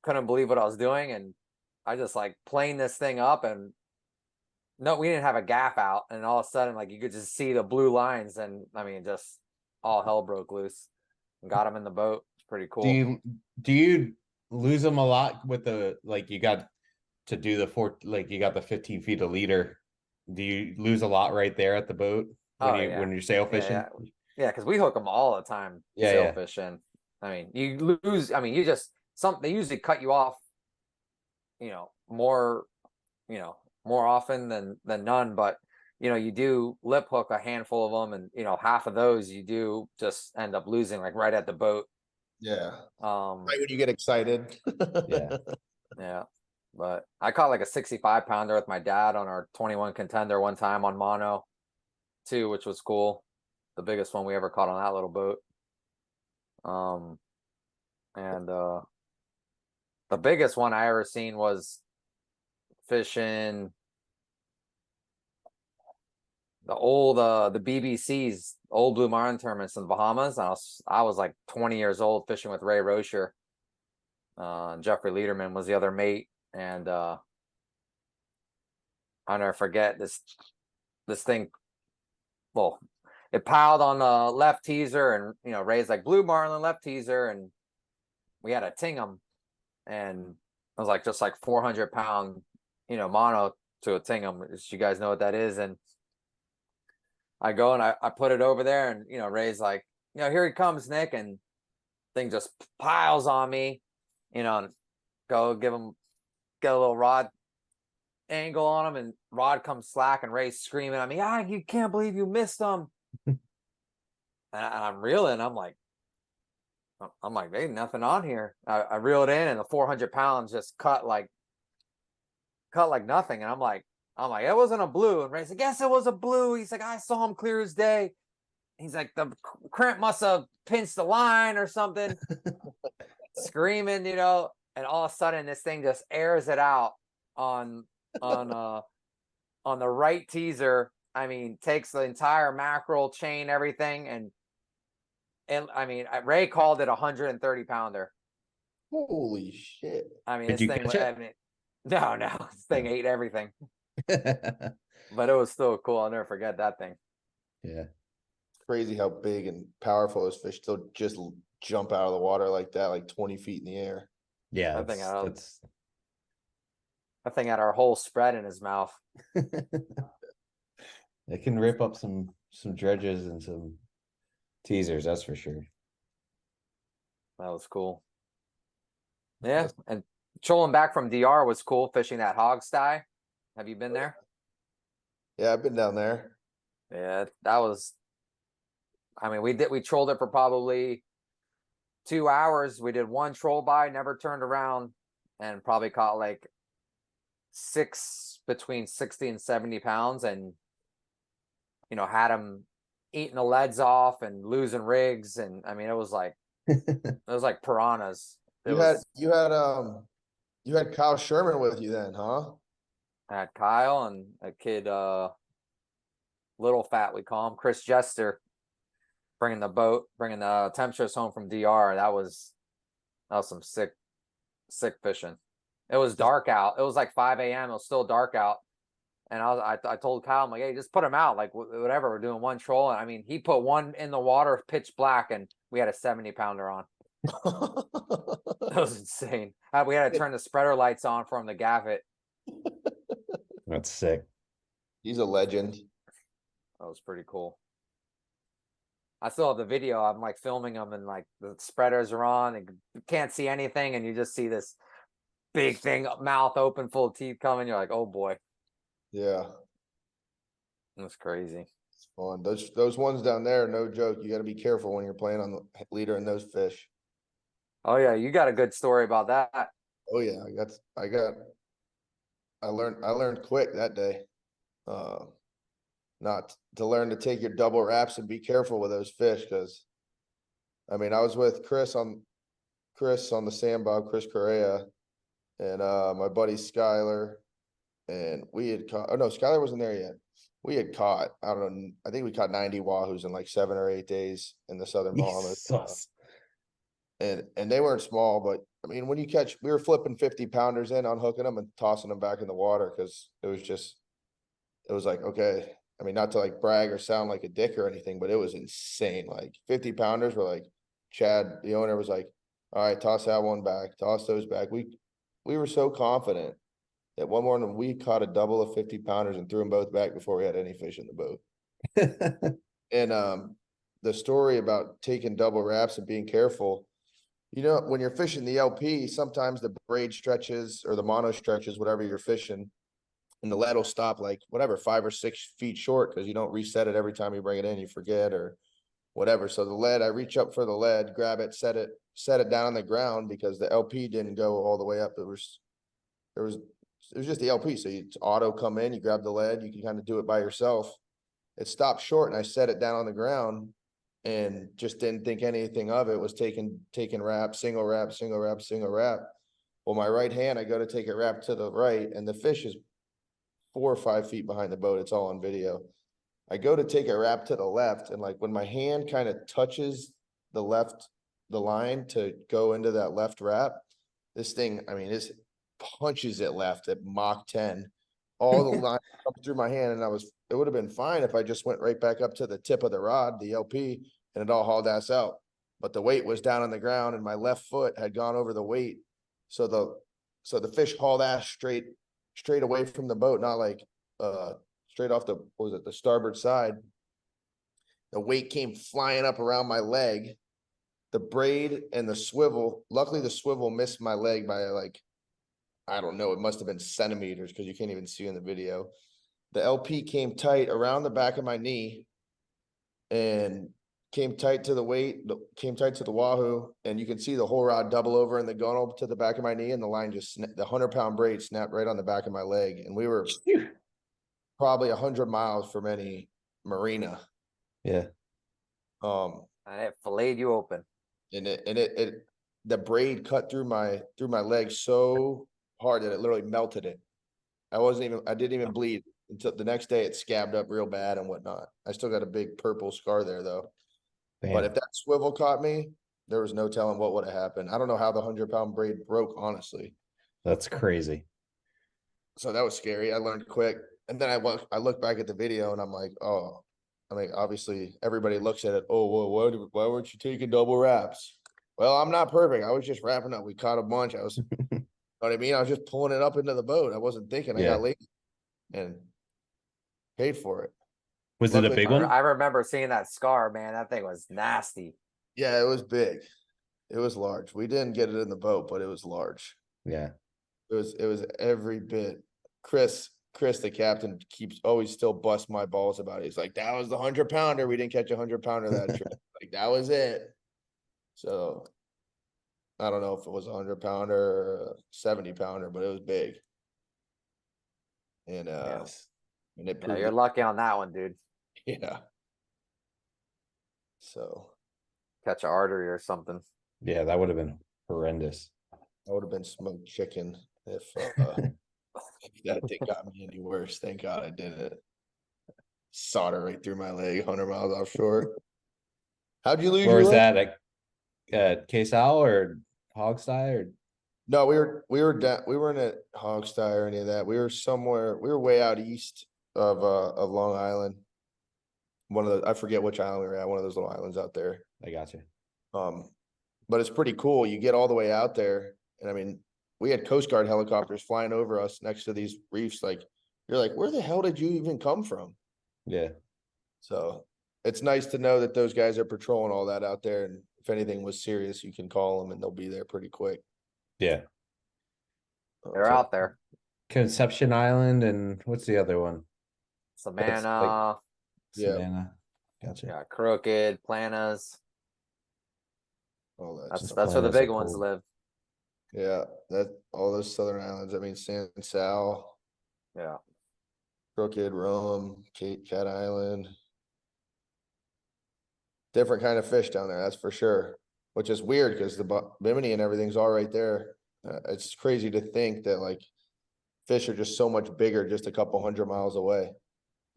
couldn't believe what I was doing. And I just like planed this thing up, and no, we didn't have a gaff out. And all of a sudden, like you could just see the blue lines. And I mean, just all hell broke loose, and got him in the boat. It's pretty cool. Do you lose them a lot with the, like, you got to do you got the 15 feet of leader? Do you lose a lot right there at the boat when you're sail fishing? Yeah, because we hook them all the time. Sail fishing. I mean, you lose. I mean, you just they usually cut you off. More often than none. But you do lip hook a handful of them, and half of those you do just end up losing, like right at the boat. Yeah. Right when you get excited. Yeah. Yeah. But I caught like a 65-pounder with my dad on our 21 contender one time on mono too, which was cool. the biggest one we ever caught on that little boat. And the biggest one I ever seen was fishing the old the BBC's old blue marlin tournaments in the Bahamas. I was like 20 years old fishing with Ray Rocher. Jeffrey Lederman was the other mate, and I'll never forget this thing. Well, it piled on the left teaser, and you know, Ray's like blue marlin left teaser, and we had a ting 'em, and it was like just like 400-pound, you know, mono to a ting 'em. You guys know what that is. And I go and I put it over there, and you know, Ray's like, you know, here he comes, Nick, and thing just piles on me, you know, and go get a little rod angle on him, and rod comes slack, and Ray's screaming at me, you can't believe you missed him. and I'm reeling. I'm like, hey, nothing on here. I reeled in, and the 400 pounds just cut like nothing. And I'm like, it wasn't a blue. And Ray's like, yes, it was a blue. He's like, I saw him clear as day. He's like, the crimp must have pinched the line or something. Screaming, you know, and all of a sudden this thing just airs it out on the right teaser. I mean, takes the entire mackerel chain, everything, and I mean, Ray called it 130 pounder. Holy shit! I mean, Did this you thing. catch it? I mean, no, this thing ate everything. But it was still cool. I'll never forget that thing. Yeah. Crazy how big and powerful those fish still just jump out of the water like that, like 20 feet in the air. Yeah. I think That's that thing had our whole spread in his mouth. it can rip up some dredges and some teasers, that's for sure. That was cool. Yeah, and trolling back from DR was cool. Fishing that hog sty. Have you been there? Yeah, I've been down there. Yeah, that was. I mean, we trolled it for probably 2 hours. We did one troll by, never turned around, and probably caught like between 60 and 70 pounds, and you know, had them eating the leads off and losing rigs. And I mean, it was like piranhas. You had Kyle Sherman with you then, huh? I had Kyle and a kid, little fat, we call him, Chris Jester, bringing the temperatures home from DR. That was some sick fishing. It was dark out. It was like 5 a.m. It was still dark out. And I told Kyle, I'm like, hey, just put him out. Like, whatever, we're doing one troll. And I mean, he put one in the water, pitch black, and we had a 70 pounder on. That was insane. We had to turn the spreader lights on for him to gaff it. That's sick. He's a legend. That was pretty cool. I still have the video. I'm like filming them, and like the spreaders are on, and you can't see anything, and you just see this big thing, mouth open, full of teeth coming. You're like, oh boy. Yeah. That's crazy. It's fun. Those ones down there, no joke. You got to be careful when you're playing on the leader and those fish. Oh yeah, you got a good story about that. Oh yeah, I learned quick that day. Not to learn to take your double wraps and be careful with those fish, because I mean, I was with Chris on the sandbob, Chris Correa, and my buddy Skyler, and we had caught, oh no, Skyler wasn't there yet. We had caught, I don't know, I think we caught 90 wahoos in like 7 or 8 days in the Southern Bahamas. And they weren't small, but I mean, when you catch, we were flipping 50 pounders in, unhooking them and tossing them back in the water, because it was like, okay, I mean, not to like brag or sound like a dick or anything, but it was insane. Like 50 pounders were like, Chad, the owner, was like, all right, toss that one back, toss those back. We were so confident that one morning we caught a double of 50 pounders and threw them both back before we had any fish in the boat. And the story about taking double wraps and being careful, you know, when you're fishing the LP, sometimes the braid stretches or the mono stretches, whatever you're fishing, and the lead will stop like whatever, 5 or 6 feet short, because you don't reset it every time you bring it in, you forget or whatever. So the lead, I reach up for the lead, grab it, set it down on the ground, because the LP didn't go all the way up. It was just the LP. So you auto come in, you grab the lead, you can kind of do it by yourself. it stopped short and I set it down on the ground and just didn't think anything of it. Was taking wrap, single wrap, single wrap, single wrap. Well, my right hand, I go to take a wrap to the right and the fish is 4 or 5 feet behind the boat. It's all on video. I go to take a wrap to the left, and like when my hand kind of touches the line to go into that left wrap, this thing, I mean, this punches it left at Mach 10. All the line up through my hand, and it would have been fine if I just went right back up to the tip of the rod, the LP, and it all hauled ass out. But the weight was down on the ground, and my left foot had gone over the weight, so the fish hauled ass straight away from the boat, not like straight off the starboard side. The weight came flying up around my leg. The braid and the swivel, luckily the swivel missed my leg by like, I don't know, it must have been centimeters because you can't even see in the video. The LP came tight around the back of my knee and came tight to the weight, came tight to the wahoo, and you can see the whole rod double over in the gunnel to the back of my knee, and the line just the 100-pound braid snapped right on the back of my leg, and we were probably 100 miles from any marina. Yeah. And it filleted you open. And the braid cut through my leg so hard that it literally melted it. I didn't even bleed until the next day. It scabbed up real bad and whatnot. I still got a big purple scar there though. Damn. But if that swivel caught me, there was no telling what would have happened. I don't know how the 100-pound braid broke, honestly. That's crazy. So that was scary. I learned quick. And then I look back at the video and I'm like, oh, I mean, obviously everybody looks at it. Oh, well, why weren't you taking double wraps? Well, I'm not perfect. I was just wrapping up. We caught a bunch. I was, you know what I mean? I was just pulling it up into the boat. I wasn't thinking. I got lazy and paid for it. Was it a big one? I remember seeing that scar, man. That thing was nasty. Yeah, it was big. It was large. We didn't get it in the boat, but it was large. Yeah. It was every bit. Chris, the captain, always still busts my balls about it. He's like, that was the 100-pounder. We didn't catch a 100-pounder that trip. Like, that was it. So I don't know if it was a 100-pounder or a 70-pounder, but it was big. And Yes. And it Yeah, proved you're lucky on that one, dude. Yeah. So Catch an artery or something. Yeah, that would have been horrendous. I would have been smoked chicken if that thing got me any worse. Thank God I didn't. Solder right through my leg, 100 miles offshore. How'd you lose Where your was leg? that? At Quesal or Hogsty or? No, we weren't at Hogsty or any of that. We were way out east of Long Island. I forget which island we were at, one of those little islands out there. I got you. But it's pretty cool. You get all the way out there, and I mean, we had Coast Guard helicopters flying over us next to these reefs. Like, you're like, where the hell did you even come from? Yeah. So it's nice to know that those guys are patrolling all that out there, and if anything was serious, you can call them and they'll be there pretty quick. Yeah. They're out there. Conception Island and what's the other one? Savannah. Yeah. Savannah. Gotcha. Yeah, Crooked, Planas. All that That's stuff. where the Planas are big ones cool. live. Yeah, all those southern islands. I mean, San Sal, Yeah. Crooked, Rome, Cat Island. Different kind of fish down there, that's for sure. Which is weird because the Bimini and everything's all right there. It's crazy to think that like fish are just so much bigger just a couple 100 miles away.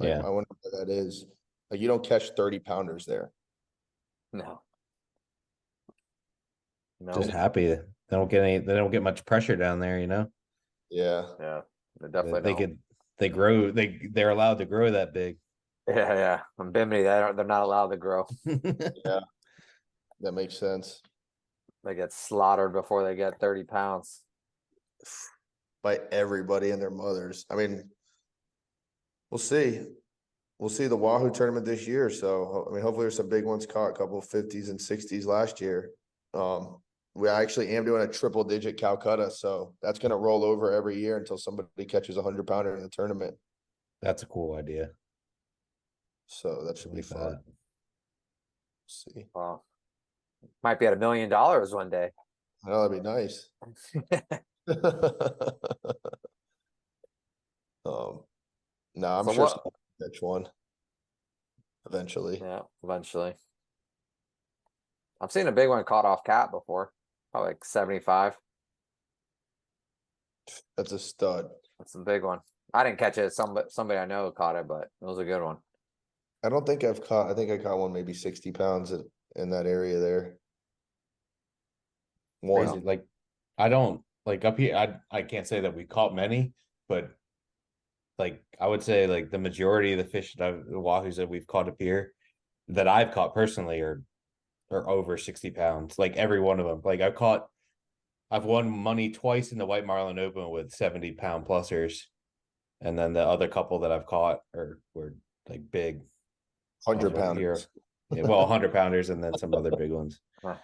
Like, Yeah. I wonder what that is. Like, you don't catch 30-pounders there. No. No. Just happy they don't get much pressure down there, you know? Yeah. Yeah. They definitely they're allowed to grow that big. Yeah. On Bimini, they're not allowed to grow. Yeah. That makes sense. They get slaughtered before they get 30 pounds. By everybody and their mothers. I mean, we'll see. We'll see the Wahoo tournament this year. So, I mean, hopefully there's some big ones caught, a couple of 50s and 60s last year. We actually am doing a triple-digit Calcutta, so that's going to roll over every year until somebody catches a 100-pounder in the tournament. That's a cool idea. So that should be fun. That. See. Wow. Might be at $1 million one day. I know, that'd be nice. No, I'm So sure what- someone will catch one. eventually. Yeah, eventually. I've seen a big one caught off cat before, probably like 75. That's a stud. That's a big one. I didn't catch it. Somebody I know caught it, but it was a good one. I don't think I've caught. I think I caught one maybe 60 pounds in that area there. Crazy. Like, I don't like up here. I can't say that we caught many, but like I would say like the majority of the fish the wahoos that we've caught up here that I've caught personally are over 60 pounds. Like every one of them. Like I've won money twice in the White Marlin Open with 70-pound plusers, and then the other couple that I've caught were like big 100-pounders. Yeah, well, 100-pounders and then some other big ones. Huh.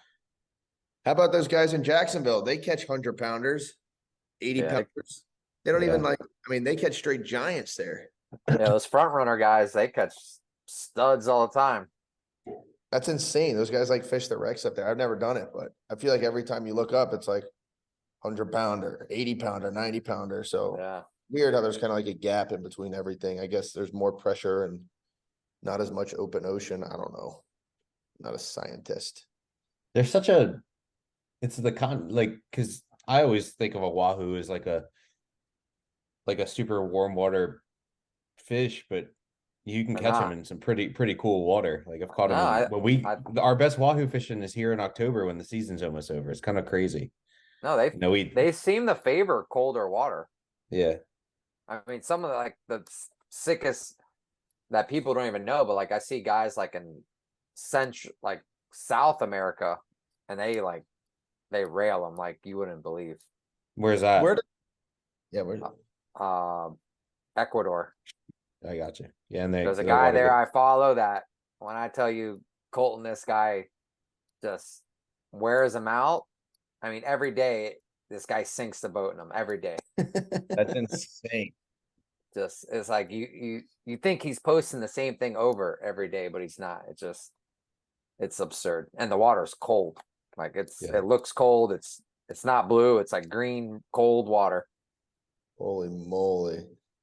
How about those guys in Jacksonville? They catch 100-pounders, 80-pounders. They don't even they catch straight giants there. Yeah, those front runner guys, they catch studs all the time. That's insane. Those guys like fish the wrecks up there. I've never done it, but I feel like every time you look up, it's like 100-pounder, 80-pounder, 90-pounder. So yeah, weird how there's kind of like a gap in between everything. I guess there's more pressure and not as much open ocean. I don't know. Not a scientist. There's such it's because I always think of a wahoo as like a super warm water fish, but you can catch them in some pretty cool water. Like I've caught them our best wahoo fishing is here in October when the season's almost over. It's kind of crazy. No, they seem to favor colder water. Yeah. I mean, some of the sickest that people don't even know, but like I see guys like in South America, and they rail them like you wouldn't believe. Where's that? Ecuador. I got you. Yeah, and there's a guy there I follow that when I tell you, Colton, this guy just wears them out. I mean, every day this guy sinks the boat in them every day. That's insane. Just it's like you think he's posting the same thing over every day, but he's not. It's absurd, and the water's cold. Like it looks cold. It's not blue. It's like green, cold water. Holy moly!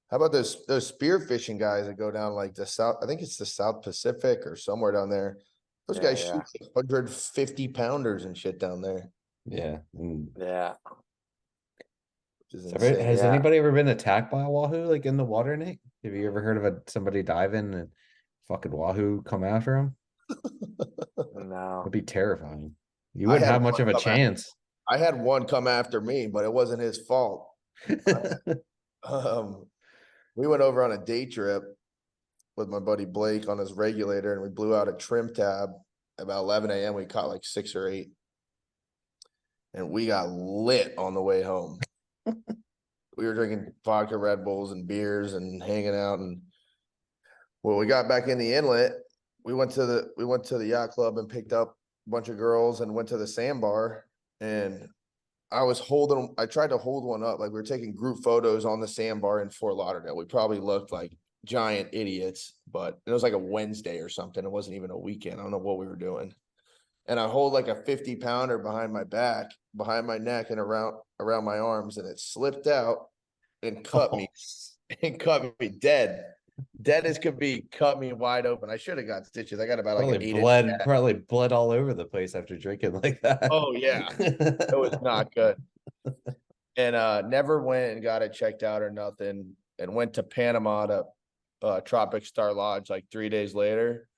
How about those spear fishing guys that go down like the South? I think it's the South Pacific or somewhere down there. Those guys shoot like 150-pounders and shit down there. Yeah. Yeah. Has anybody ever been attacked by a wahoo like in the water, Nick? Have you ever heard of somebody diving and fucking wahoo come after him? No. It'd be terrifying. You wouldn't have much of a chance. I had one come after me, but it wasn't his fault. We went over on a day trip with my buddy Blake on his regulator, and we blew out a trim tab. About 11 a.m. we caught like 6 or 8, and we got lit on the way home. We were drinking vodka, Red Bulls, and beers, and hanging out. And when we got back in the inlet, we went to the yacht club and picked up a bunch of girls and went to the sandbar. And I tried to hold one up. Like we were taking group photos on the sandbar in Fort Lauderdale. We probably looked like giant idiots, but it was like a Wednesday or something. It wasn't even a weekend. I don't know what we were doing. And I hold like a 50-pounder behind my back, behind my neck, and around my arms, and it slipped out and cut me dead as could be, cut me wide open. I should have got stitches. I got about like probably bled all over the place after drinking like that. Oh yeah. It was not good. And never went and got it checked out or nothing, and went to Panama to Tropic Star Lodge like 3 days later.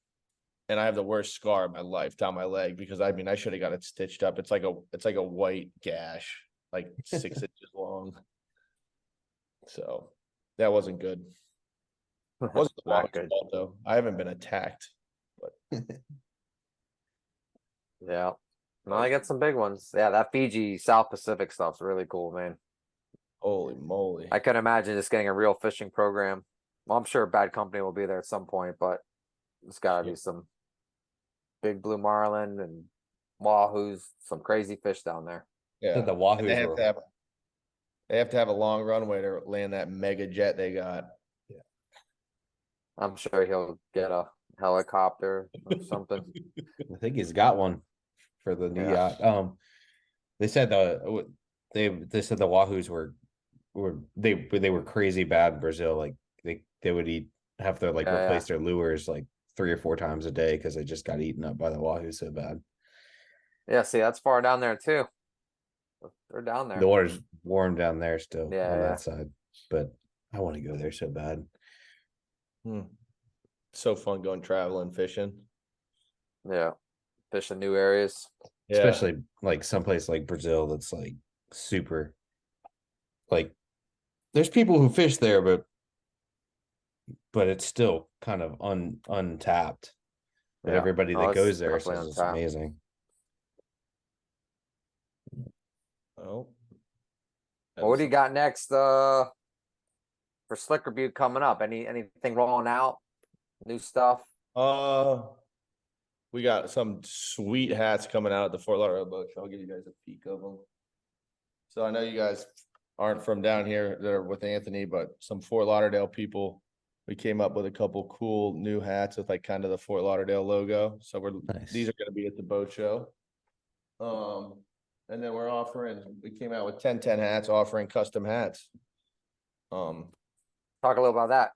And I have the worst scar of my life down my leg because I should have got it stitched up. It's like a white gash, like 6 inches long. So that wasn't good. Wasn't the water's fault though. I haven't been attacked, but yeah. No, I got some big ones. Yeah, that Fiji South Pacific stuff's really cool, man. Holy moly. I could imagine just getting a real fishing program. Well, I'm sure Bad Company will be there at some point, but there's gotta be some big blue marlin and wahoos, some crazy fish down there. Yeah, the wahoos they have to have a long runway to land that mega jet they got. Yeah, I'm sure he'll get a helicopter or something. I think he's got one for the new yacht. They said the wahoos were crazy bad in Brazil. Like they would have to replace their lures like 3 or 4 times a day because I just got eaten up by the wahoo so bad. Yeah, see, that's far down there too. They're down there. The water's warm down there still Yeah, on yeah. that side, but I want to go there so bad. So fun going traveling, fishing. Yeah. Fishing new areas. Yeah. Especially like someplace like Brazil that's like super, like there's people who fish there, but it's still kind of untapped. But Yeah. everybody Oh, that it's goes there definitely says it's untapped. amazing. Oh. Well, what do you got next for Slicker Beaut coming up? Anything rolling out? New stuff? We got some sweet hats coming out at the Fort Lauderdale Beach. I'll give you guys a peek of them. So I know you guys aren't from down here that are with Anthony, but some Fort Lauderdale people, we came up with a couple cool new hats with like kind of the Fort Lauderdale logo. So Nice. these are going to be at the boat show. And then we came out with 10-10 hats offering custom hats. Talk a little about that.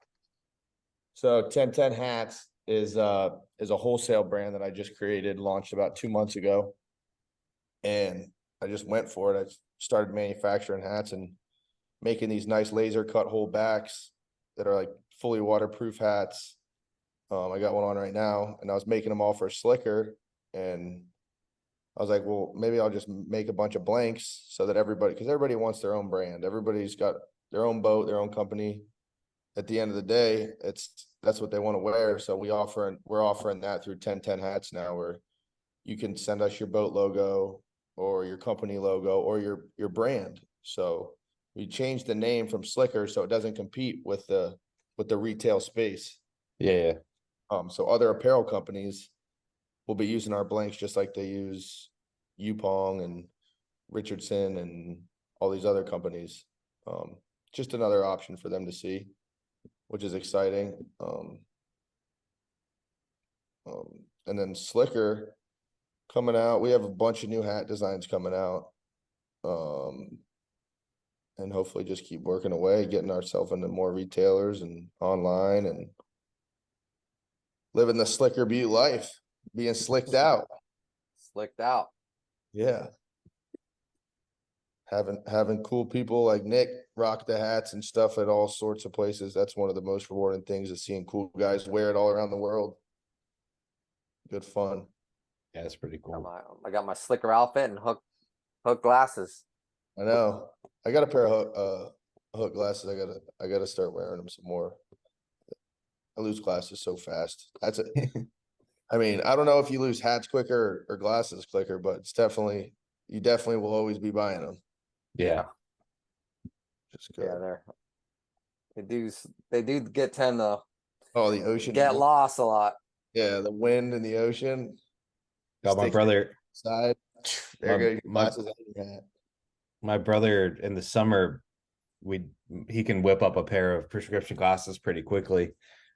So 10-10 hats is a wholesale brand that I just created, launched about 2 months ago. And I just went for it. I started manufacturing hats and making these nice laser cut hole backs that are like fully waterproof hats. I got one on right now, and I was making them all for Slicker, and I was like, well, maybe I'll just make a bunch of blanks so that because everybody wants their own brand. Everybody's got their own boat, their own company. At the end of the day, that's what they want to wear. So we're offering that through 10-10 hats now, where you can send us your boat logo or your company logo or your brand. So we changed the name from Slicker so it doesn't compete with the retail space. Yeah. So other apparel companies will be using our blanks just like they use Yupong and Richardson and all these other companies. Just another option for them to see, which is exciting. And then Slicker coming out. We have a bunch of new hat designs coming out. And hopefully just keep working away, getting ourselves into more retailers and online and living the Slicker Beaut life, being slicked out. Slicked out. Yeah. Having cool people like Nick rock the hats and stuff at all sorts of places. That's one of the most rewarding things, is seeing cool guys wear it all around the world. Good fun. Yeah, it's pretty cool. I got my Slicker outfit and hook glasses. I know. I got a pair of hook glasses. I gotta start wearing them some more. I lose glasses so fast. That's it. I mean, I don't know if you lose hats quicker or glasses quicker, but you definitely will always be buying them. Yeah. Just good. Yeah, they do tend to the ocean get lost a lot. Yeah, the wind and the ocean. Got my brother side. There goes your glasses and your hat. My brother in the summer, he can whip up a pair of prescription glasses pretty quickly.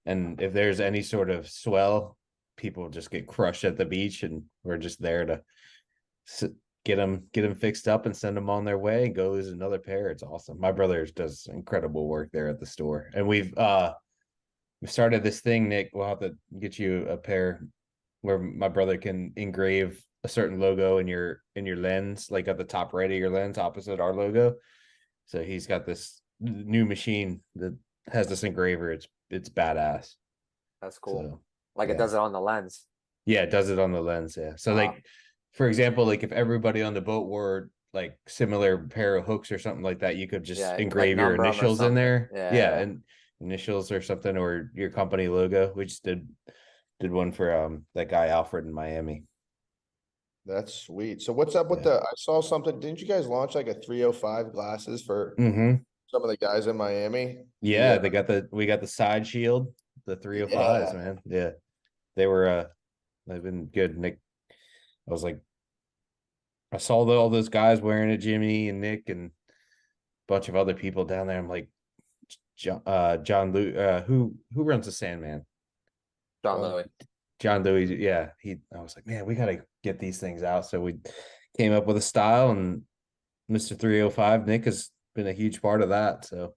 And if there's any sort of swell, people just get crushed at the beach, and we're just there to get them fixed up and send them on their way and go lose another pair. It's awesome. My brother does incredible work there at the store. And we started this thing, Nick. We'll have to get you a pair where my brother can engrave a certain logo in your lens, like at the top right of your lens opposite our logo. So he's got this new machine that has this engraver. It's badass. That's cool. So, like it does it on the lens. Yeah, it does it on the lens. Yeah. So like, for example, like if everybody on the boat wore like similar pair of hooks or something like that, you could just engrave your initials in there. Yeah, and initials or something, or your company logo. We just did one for that guy Alfred in Miami. That's sweet. So what's up with I saw something. Didn't you guys launch like a 305 glasses for some of the guys in Miami? Yeah, we got the side shield, the 305s, man. Yeah. They've been good. Nick, I was like, I saw all those guys wearing it, Jimmy and Nick and a bunch of other people down there. I'm like, John Lou, who runs the Sandman? John Louis. Yeah. I was like, man, we got to get these things out. So we came up with a style, and Mr. 305, Nick, has been a huge part of that. So,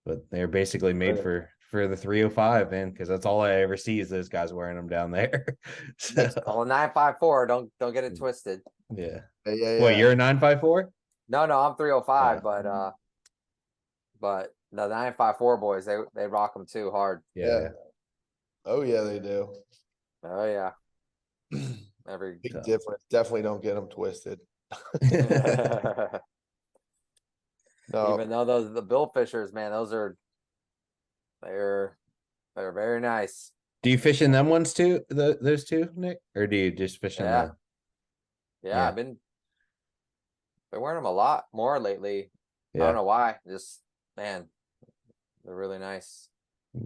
but they're basically made for for the 305, man, because that's all I ever see is those guys wearing them down there. So, Call a 954. Don't get it twisted. yeah. Yeah. Well, you're a 954? No, I'm 305, Yeah. but the 954 boys, they rock them too hard. Yeah. Oh yeah, they do. Oh yeah. Every Big difference. Definitely don't get them twisted. No, even though those the bill fishers, man, they're very nice. Do you fish in them ones too? Those two, Nick, or do you just fish in Yeah. the? Yeah, I've been wearing them a lot more lately. I don't Yeah, know why. Just man, they're really nice.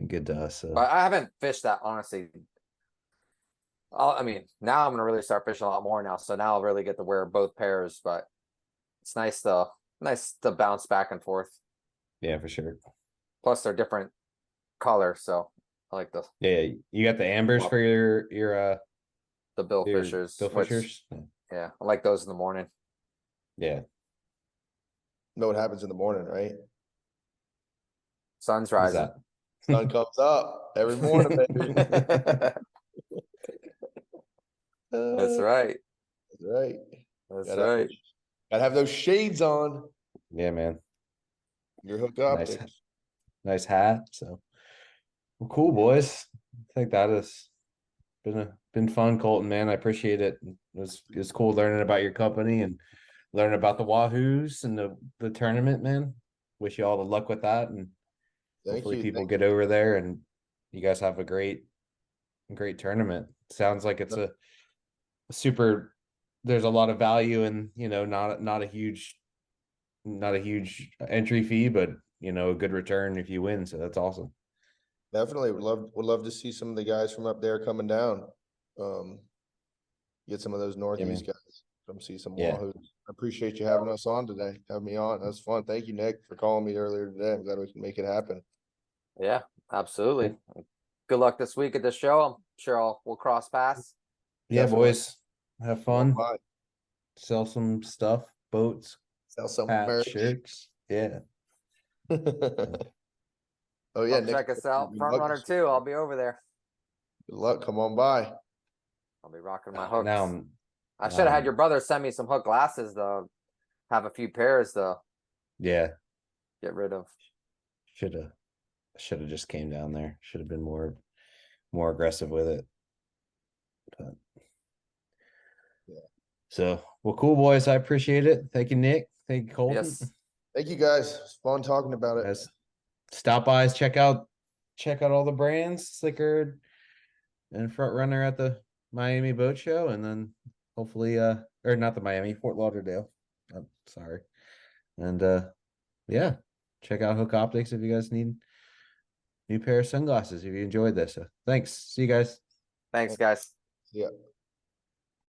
good to us. So. But I haven't fished that honestly. I mean, now I'm gonna really start fishing a lot more now. So now I'll really get to wear both pairs. But it's nice to bounce back and forth. Yeah, for sure. Plus they're different color, so I like Yeah, you got the ambers for your the bill your fishers. bill fishers. Yeah, I like those in the morning. Yeah, know what happens in the morning, right? Sun's what's rising. Sun comes up every morning, baby. That's right. That's right. That's Gotta right. Gotta have those shades on. Yeah, man. Your hook up. Nice hat. So, well, cool, boys. I think that has been fun, Colton. Man, I appreciate it. It's cool learning about your company and learning about the Wahoos and the tournament, man. Wish you all the luck with that, and hopefully people get over there and you guys have a great tournament. Sounds like it's a super. There's a lot of value in, not a huge entry fee, but a good return if you win. So that's awesome. Definitely would love to see some of the guys from up there coming down. Get some of those Northeast guys. Come see some Wahoos. I appreciate you having us on today. Having me on. That's fun. Thank you, Nick, for calling me earlier today. I'm glad we can make it happen. Yeah, absolutely. Good luck this week at the show. I'm sure we'll cross paths. Yeah, boys. Have fun. Sell some stuff, boats, sell some hats, shirts. Yeah. Oh yeah, check us out. Front Runner 2. I'll be over there. Good luck. Come on by. I'll be rocking my hooks. Now I should have had your brother send me some hook glasses though. Have a few pairs though. Yeah. Get rid of. Should have just came down there. Should have been more aggressive with it. But yeah. So, well, cool, boys. I appreciate it. Thank you, Nick. Thank you, Colton. Yes. Thank you, guys. It's fun talking about it. Stop by, check out all the brands, Slicker and Front Runner at the Miami Boat Show, and then hopefully or not the Miami, Fort Lauderdale. I'm sorry. And yeah, check out Hook Optics if you guys need new pair of sunglasses if you enjoyed this. So thanks. See you guys. Thanks, guys. Yeah.